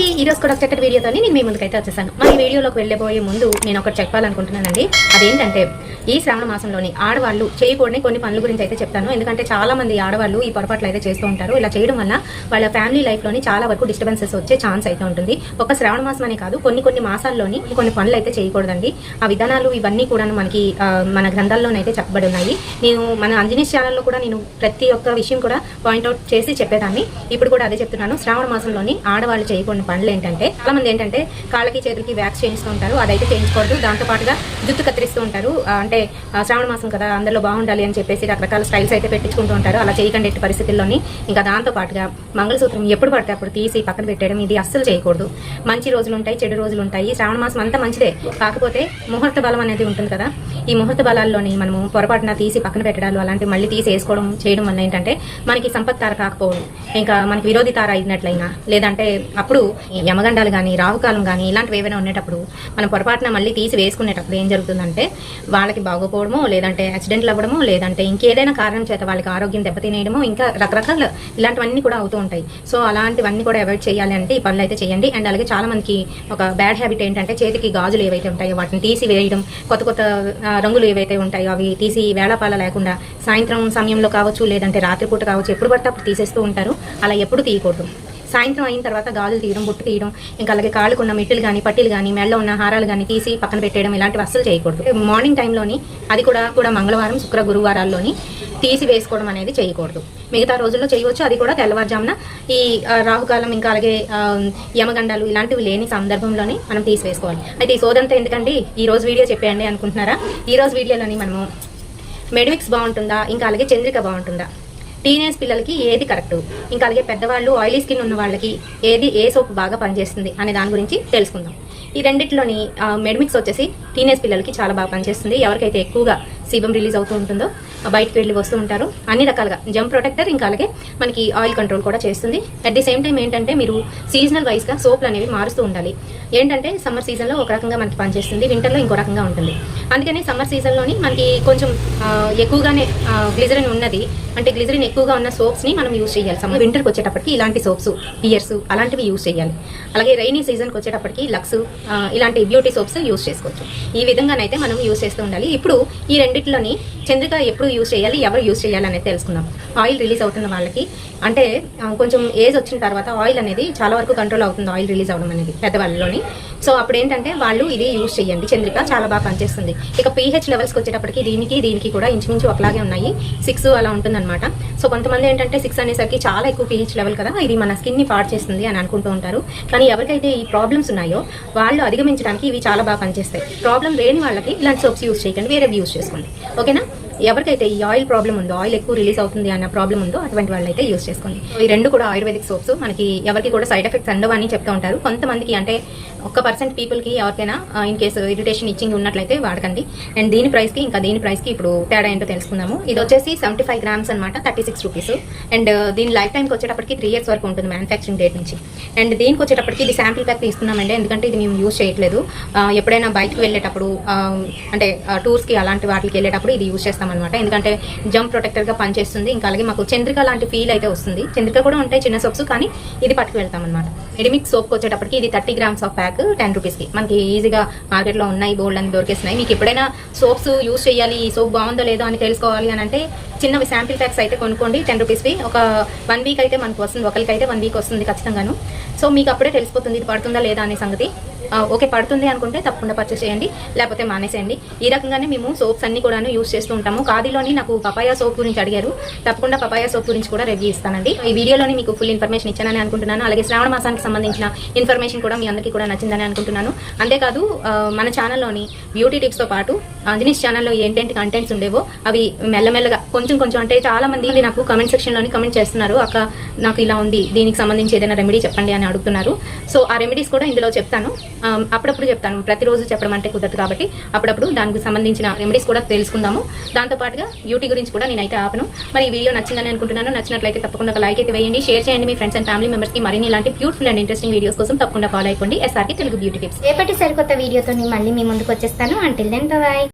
Hi, ఈ రోజు కూడా ఒక చక్కటి వీడియోతో నేను మీ ముందుకైతే వచ్చేసాను. మరి ఈ వీడియోలోకి వెళ్ళబోయే ముందు నేను ఒకటి చెప్పాలనుకుంటున్నానండి. అదేంటంటే ఈ శ్రావణ మాసంలోని ఆడవాళ్ళు చేయకూడని కొన్ని పనుల గురించి అయితే చెప్తాను. ఎందుకంటే చాలా మంది ఆడవాళ్ళు ఈ పొరపాట్లు అయితే చేస్తూ ఉంటారు. ఇలా చేయడం వల్ల వాళ్ళ ఫ్యామిలీ లైఫ్లోని చాలా వరకు డిస్టర్బెన్సెస్ వచ్చే ఛాన్స్ అయితే ఉంటుంది. ఒక శ్రావణ మాసం అనే కాదు, కొన్ని మాసాల్లోని కొన్ని పనులు అయితే చేయకూడదండి. ఆ విధానాలు ఇవన్నీ కూడా మనకి మన గ్రంథాల్లోనైతే చెప్పబడి ఉన్నాయి. నేను మన అంజనీస్ ఛానల్లో కూడా నేను ప్రతి ఒక్క విషయం కూడా పాయింట్అవుట్ చేసి చెప్పేదాన్ని. ఇప్పుడు కూడా అదే చెప్తున్నాను. శ్రావణ మాసంలోని ఆడవాళ్ళు చేయకూడని పనులు ఏంటంటే, చాలా మంది ఏంటంటే కాళ్ళకి చేతులకి వ్యాక్స్ చేయిస్తూ ఉంటారు. అదైతే చేయించుకోవద్దు. దాంతో పాటుగా జుట్టు కత్తిరిస్తూ ఉంటారు. అంటే శ్రావణ మాసం కదా, అందరిలో బాగుండాలి అని చెప్పేసి రకరకాల స్టైల్స్ అయితే పెట్టించుకుంటూ ఉంటారు. అలా చేయకండి ఎట్టి పరిస్థితుల్లోని. ఇంకా దాంతో పాటుగా మంగళసూత్రం ఎప్పుడు పడితే అప్పుడు తీసి పక్కన పెట్టడం, ఇది అస్సలు చేయకూడదు. మంచి రోజులు ఉంటాయి, చెడు రోజులు ఉంటాయి. శ్రావణ మాసం అంతా మంచిదే, కాకపోతే ముహూర్త బలం అనేది ఉంటుంది కదా. ఈ ముహూర్త బలాల్లోని మనము పొరపాటున తీసి పక్కన పెట్టడాలు అలాంటి మళ్ళీ తీసి వేసుకోవడం చేయడం వల్ల ఏంటంటే మనకి సంపత్ తార కాకపోవడం, ఇంకా మనకి విరోధి తార అయినట్లయినా, లేదంటే అప్పుడు యమగండాలు కానీ రావుకాలం కానీ ఇలాంటివి ఏమైనా ఉండేటప్పుడు మనం పొరపాటున మళ్ళీ తీసి వేసుకునేటప్పుడు ఏం జరుగుతుందంటే వాళ్ళకి బాగోపోవడమో, లేదంటే యాక్సిడెంట్లు అవ్వడమో, లేదంటే ఇంకేదైనా కారణం చేత వాళ్ళకి ఆరోగ్యం దెబ్బతినేయడమో, ఇంకా రకరకాల ఇలాంటివన్నీ కూడా అవుతూ ఉంటాయి. సో అలాంటివన్నీ కూడా అవాయిడ్ చేయాలి అంటే ఈ పనులు అయితే చేయండి. అండ్ అలాగే చాలా మందికి ఒక బ్యాడ్ హ్యాబిట్ ఏంటంటే చేతికి గాజులు ఏవైతే ఉంటాయో వాటిని తీసి వేయడం, కొత్త రంగులు ఏవైతే ఉంటాయో అవి తీసి వేళపాల లేకుండా సాయంత్రం సమయంలో కావచ్చు, లేదంటే రాత్రిపూట కావచ్చు, ఎప్పుడు పడితే అప్పుడు తీసేస్తూ ఉంటారు. అలా ఎప్పుడు తీయకూడదు. సాయంత్రం అయిన తర్వాత గాజులు తీయడం, బొట్టు తీయడం, ఇంకా అలాగే కాళ్ళకున్న మిట్టలు కానీ, పట్టీలు కానీ, మెడలో ఉన్న హారాలు కానీ తీసి పక్కన పెట్టేయడం, ఇలాంటివి అస్సలు చేయకూడదు. మార్నింగ్ టైంలోని, అది కూడా మంగళవారం, శుక్ర, గురువారాల్లోని తీసి వేసుకోవడం అనేది చేయకూడదు. మిగతా రోజుల్లో చేయవచ్చు, అది కూడా తెల్లవారుజామున ఈ రాహుకాలం, ఇంకా అలాగే యమగండాలు ఇలాంటివి లేని సందర్భంలోనే మనం తీసివేసుకోవాలి. అయితే ఈ సోదంతా ఎందుకండి, ఈ రోజు వీడియో చెప్పేయండి అనుకుంటున్నారా? ఈ రోజు వీడియోలోని మనము మెడిమిక్స్ బాగుంటుందా, ఇంకా అలాగే చంద్రిక బాగుంటుందా, టీనేజ్ పిల్లలకి ఏది కరెక్ట్, ఇంకా అలాగే పెద్దవాళ్ళు ఆయిలీ స్కిన్ ఉన్న వాళ్ళకి ఏ సోప్ బాగా పనిచేస్తుంది అనే దాని గురించి తెలుసుకుందాం. ఈ రెండిట్లోని మెడిమిక్స్ వచ్చేసి టీనేజ్ పిల్లలకి చాలా బాగా పనిచేస్తుంది. ఎవరికైతే ఎక్కువగా సీబం రిలీజ్ అవుతూ ఉంటుందో, బయటకు వెళ్ళి వస్తూ ఉంటారు, అన్ని రకాలుగా జంప్ ప్రొటెక్టర్, ఇంకా అలాగే మనకి ఆయిల్ కంట్రోల్ కూడా చేస్తుంది. అట్ ది సేమ్ టైం ఏంటంటే మీరు సీజనల్ వైజ్గా సోప్లు అనేవి మారుస్తూ ఉండాలి. ఏంటంటే సమ్మర్ సీజన్లో ఒక రకంగా మనకి పనిచేస్తుంది, వింటర్లో ఇంకో రకంగా ఉంటుంది. అందుకని సమ్మర్ సీజన్లోని మనకి కొంచెం ఎక్కువగానే గ్లిజరిన్ ఉన్నది, అంటే గ్లిజరిన్ ఎక్కువగా ఉన్న సోప్స్ని మనం యూజ్ చేయాలి. సమ్మర్ వింటర్కి వచ్చేటప్పటికి ఇలాంటి సోప్స్, పియర్స్ అలాంటివి యూజ్ చేయాలి. అలాగే రైనీ సీజన్కి వచ్చేటప్పటికి లక్స్ ఇలాంటి బ్యూటీ సోప్స్ యూజ్ చేసుకోవచ్చు. ఈ విధంగానైతే మనం యూజ్ చేస్తూ ఉండాలి. ఇప్పుడు ఈ రెండిట్లోని చంద్రిక ఎప్పుడు యూజ్ చేయాలి, ఎవరు యూజ్ చేయాలి అనేది తెలుసుకుందాం. ఆయిల్ రిలీజ్ అవుతున్న వాళ్ళకి, అంటే కొంచెం ఏజ్ వచ్చిన తర్వాత ఆయిల్ అనేది చాలా వరకు కంట్రోల్ అవుతుంది, ఆయిల్ రిలీజ్ అవ్వడం అనేది పెద్దవాళ్ళలోని. సో అప్పుడు ఏంటంటే వాళ్ళు ఇది యూజ్ చేయండి. చంద్రిక చాలా బాగా పనిచేస్తుంది. ఇక పీహెచ్ లెవెల్స్కి వచ్చేటప్పటికి దీనికి కూడా ఇంచుమించు ఒకలాగే ఉన్నాయి. 6 అలా ఉంటుందన్నమాట. సో కొంతమంది ఏంటంటే 6 అనేసరికి చాలా ఎక్కువ పీహెచ్ లెవెల్ కదా, ఇది మన స్కిన్ని పాడు చేస్తుంది అని అనుకుంటూ ఉంటారు. కానీ ఎవరికైతే ఈ ప్రాబ్లమ్స్ ఉన్నాయో వాళ్ళు అధిగమించడానికి ఇవి చాలా బాగా పనిచేస్తాయి. ప్రాబ్లం లేని వాళ్ళకి ఇలాంటి సోప్స్ యూజ్ చేయకండి, వేరేవి యూజ్ చేసుకోండి. ఓకేనా? ఎవరికైతే ఈ ఆయిల్ ప్రాబ్లం ఉందో, ఆయిల్ ఎక్కువ రిలీజ్ అవుతుంది అన్న ప్రాబ్లం ఉందో అటువంటి వాళ్ళు అయితే యూజ్ చేసుకోండి. ఈ రెండు కూడా ఆయుర్వేదిక్ సోప్స్, మనకి ఎవరికి కూడా సైడ్ ఎఫెక్ట్స్ ఉండవు అని చెప్తూ ఉంటారు. కొంతమందికి అంటే 1% పీపుల్కి ఎవరికైనా ఇన్ కేసు ఇరిటేషన్ ఇచ్చింగ్ ఉన్నట్లయితే వాడకండి. అండ్ దీని ప్రైస్కి ఇంకా దీని ప్రైస్కి ఇప్పుడు తేడా ఏంటో తెలుసుకుందాము. ఇది వచ్చేసి 75 గ్రామ్స్ అనమాట, 36 రూపీస్. అండ్ దీని లైఫ్ టైంకి వచ్చేటప్పటికి 3 years వరకు ఉంటుంది మ్యానుఫ్యాక్చరింగ్ డేట్ నుంచి. అండ్ దీనికి వచ్చేటప్పటికి ఇది శాంపిల్ ప్యాక్ తీసుకున్నామండి, ఎందుకంటే ఇది మేము యూజ్ చేయట్లేదు. ఎప్పుడైనా బయటకు వెళ్ళేటప్పుడు, అంటే టూర్స్కి అలాంటి వాటికి వెళ్ళేటప్పుడు ఇది యూజ్ చేస్తామన్నమాట. ఎందుకంటే జంప్ ప్రొటెక్టర్గా పనిచేస్తుంది. ఇంకా అలాగే మాకు చంద్రిక లాంటి ఫీల్ అయితే వస్తుంది. చంద్రిక కూడా ఉంటాయి చిన్న సోప్స్, కానీ ఇది పట్టుకు వెళ్తాం అనమాట. మెడిమిక్స్ సోప్కి వచ్చేటప్పటికి ఇది 30 గ్రామ్స్ ఆఫ్ ప్యాక్ 10 రూపీస్కి మనకి ఈజీగా మార్కెట్లో ఉన్నాయి, బోల్డ్ అని దొరికేస్తున్నాయి. మీకు ఎప్పుడైనా సోప్స్ యూజ్ చేయాలి, ఈ సోప్ బాగుందో లేదో అని తెలుసుకోవాలి అని అంటే చిన్నవి శాంపిల్ ప్యాక్స్ అయితే కొనుక్కోండి. 10 రూపీస్వి. ఒక 1 వీక్ అయితే మనకు వస్తుంది, ఒకరికైతే 1 వీక్ వస్తుంది ఖచ్చితంగాను. సో మీకు అప్పుడే తెలిసిపోతుంది ఇది పడుతుందా లేదా అనే సంగతి. ఓకే, పడుతుంది అనుకుంటే తప్పకుండా పర్చేస్ చేయండి, లేకపోతే మానేసేయండి. ఈ రకంగానే మేము సోప్స్ అన్ని కూడా యూజ్ చేస్తూ ఉంటాము. ఖాదీలోని నాకు పపాయా సోప్ గురించి అడిగారు, తప్పకుండా పపాయా సోప్ గురించి కూడా రివ్యూ ఇస్తానండి. ఈ వీడియోలోని మీకు ఫుల్ ఇన్ఫర్మేషన్ ఇచ్చానని అనుకుంటున్నాను. అలాగే శ్రావణ మాసానికి సంబంధించిన ఇన్ఫర్మేషన్ కూడా మీ అందరికీ కూడా నచ్చిందని అనుకుంటున్నాను. అంతేకాదు మన ఛానల్లోని బ్యూటీ టిప్స్తో పాటు అంజనీస్ ఛానల్లో ఏంటంటే కంటెంట్స్ ఉండేవో అవి మెల్లమెల్లగా కొంచెం అంటే చాలా మంది నాకు కమెంట్ సెక్షన్లోని కమెంట్ చేస్తున్నారు, అక్క నాకు ఇలా ఉంది, దీనికి సంబంధించి ఏదైనా రెమెడీ చెప్పండి అని అడుగుతున్నారు. సో ఆ రెమెడీస్ కూడా ఇందులో చెప్తాను. అప్పుడప్పుడు చెప్తాను, ప్రతిరోజు చెప్పడం అంటే కుదరదు కాబట్టి అప్పుడప్పుడు దానికి సంబంధించిన రెమెడీస్ కూడా తెలుసుకుందాము. దాంతోపాటుగా బ్యూటీ గురించి కూడా నేనైతే ఆపను. మరి ఈ వీడియో నచ్చిందని అనుకుంటున్నాను. నచ్చినట్లయితే తప్పకుండా ఒక లైక్ అయితే వేయండి, షేర్ చేయండి మీ ఫ్రెండ్స్ అండ్ ఫ్యామిలీ మెంబర్స్కి. మరిన్ని ఇలాంటి బ్యూటిఫుల్ అండ్ ఇంట్రెస్టింగ్ వీడియోస్ కోసం తప్పకుండా ఫాలో అయిపోండి SRK తెలుగు బ్యూటీ టిప్స్. రేపటి సరికొత్త వీడియోతో మళ్ళీ మీ ముందుకు వచ్చేస్తాను. Until then by.